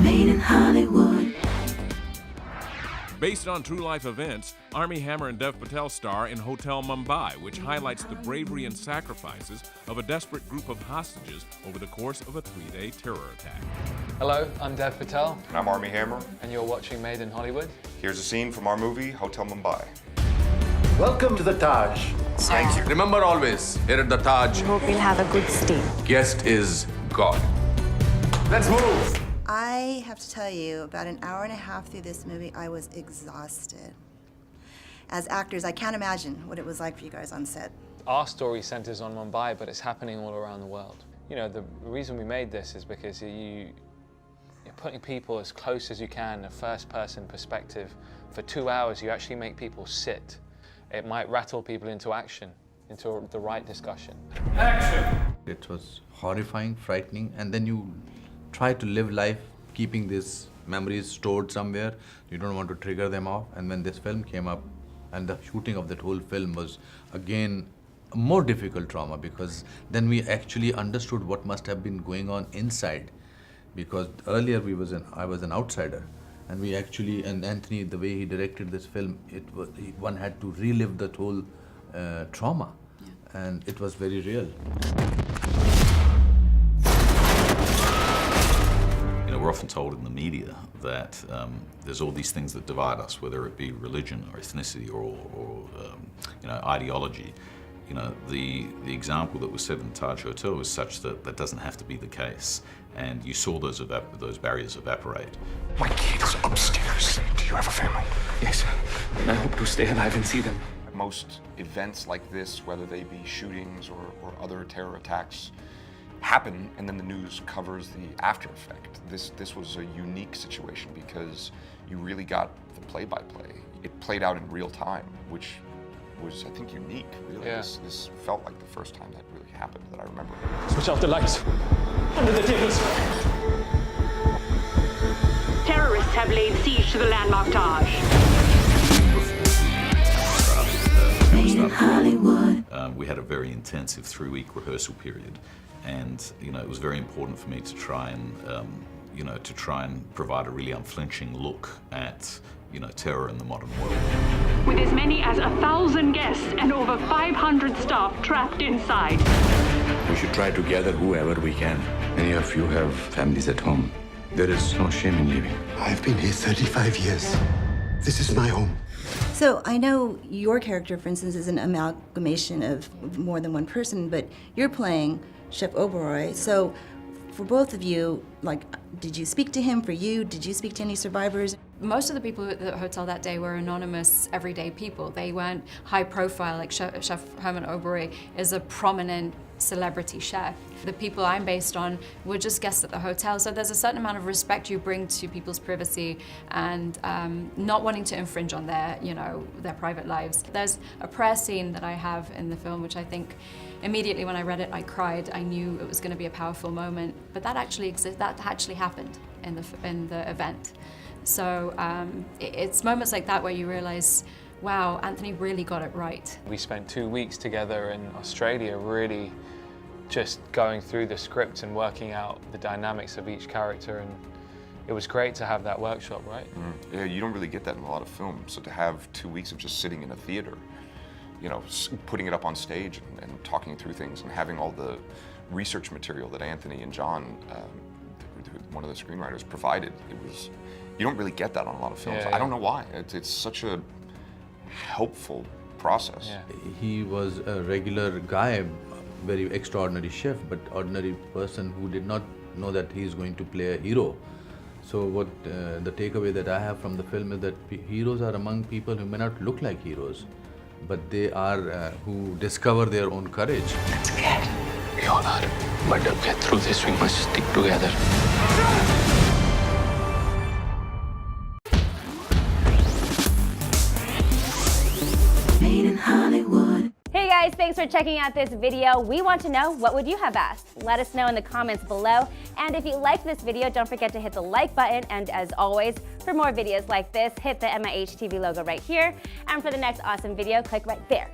Made in Hollywood. Based on true-life events, Armie Hammer and Dev Patel star in Hotel Mumbai, which highlights the bravery and sacrifices of a desperate group of hostages over the course of a 3-day terror attack. Hello, I'm Dev Patel. And I'm Armie Hammer. And you're watching Made in Hollywood. Here's a scene from our movie, Hotel Mumbai. Welcome to the Taj. Thank you. Remember always, here at the Taj, I hope you'll have a good stay. guest is God. Let's move. I have to tell you, about an hour and a half through this movie, I was exhausted. As actors, I can't imagine what it was like for you guys on set. Our story centers on Mumbai, but it's happening all around the world. You know, the reason we made this is because you're putting people as close as you can, a first-person perspective. For 2 hours, you actually make people sit. It might rattle people into action, into the right discussion. Action! It was horrifying, frightening, and then you try to live life keeping these memories stored somewhere. You don't want to trigger them off. And when this film came up, and the shooting of that whole film was, again, a more difficult trauma, because then we actually understood what must have been going on inside. Because earlier I was an outsider. And we actually, and Anthony, the way he directed this film, one had to relive that whole trauma. Yeah. And it was very real. We're often told in the media that there's all these things that divide us, whether it be religion or ethnicity or ideology. You know, the example that was set in the Taj Hotel was such that that doesn't have to be the case, and you saw those barriers evaporate. My kid is upstairs. Do you have a family? Yes, and I hope to stay alive and see them. Most events like this, whether they be shootings or other terror attacks, happen, and then the news covers the after effect. This was a unique situation because you really got the play-by-play. It played out in real time, which was, I think, unique, really. Yeah. This felt like the first time that really happened that I remember. Switch off the lights. Under the tables. Terrorists have laid siege to the landmark Taj. Made in Hollywood. We had a very intensive 3-week rehearsal period. And it was very important for me to try and provide a really unflinching look at terror in the modern world. With as many as 1,000 guests and over 500 staff trapped inside. We should try to gather whoever we can. Many of you have families at home. There is no shame in leaving. I've been here 35 years. This is my home. So I know your character, for instance, is an amalgamation of more than one person, but you're playing Chef Oberoi. So for both of you, did you speak to him? For you, did you speak to any survivors? Most of the people at the hotel that day were anonymous, everyday people. They weren't high profile, like Chef Herman Oberoi is a prominent celebrity chef. The people I'm based on were just guests at the hotel, so there's a certain amount of respect you bring to people's privacy and not wanting to infringe on their private lives. There's a prayer scene that I have in the film, which I think immediately when I read it, I cried. I knew it was going to be a powerful moment, but that actually happened in the event. So it's moments like that where you realize, wow, Anthony really got it right. We spent 2 weeks together in Australia, really just going through the script and working out the dynamics of each character, and it was great to have that workshop, right? Yeah, you don't really get that in a lot of films. So to have 2 weeks of just sitting in a theater, putting it up on stage and talking through things and having all the research material that Anthony and John, one of the screenwriters, provided, you don't really get that on a lot of films. Yeah. I don't know why. It's such a helpful process. Yeah. He was a regular guy, very extraordinary chef, but ordinary person who did not know that he is going to play a hero. So what the takeaway that I have from the film is that heroes are among people who may not look like heroes, but they are who discover their own courage. I'm scared. We all are. But to get through this, we must stick together. Made in Hollywood. Hey guys, thanks for checking out this video. We want to know, what would you have asked? Let us know in the comments below. And if you liked this video, don't forget to hit the like button. And as always, for more videos like this, hit the MIH TV logo right here. And for the next awesome video, click right there.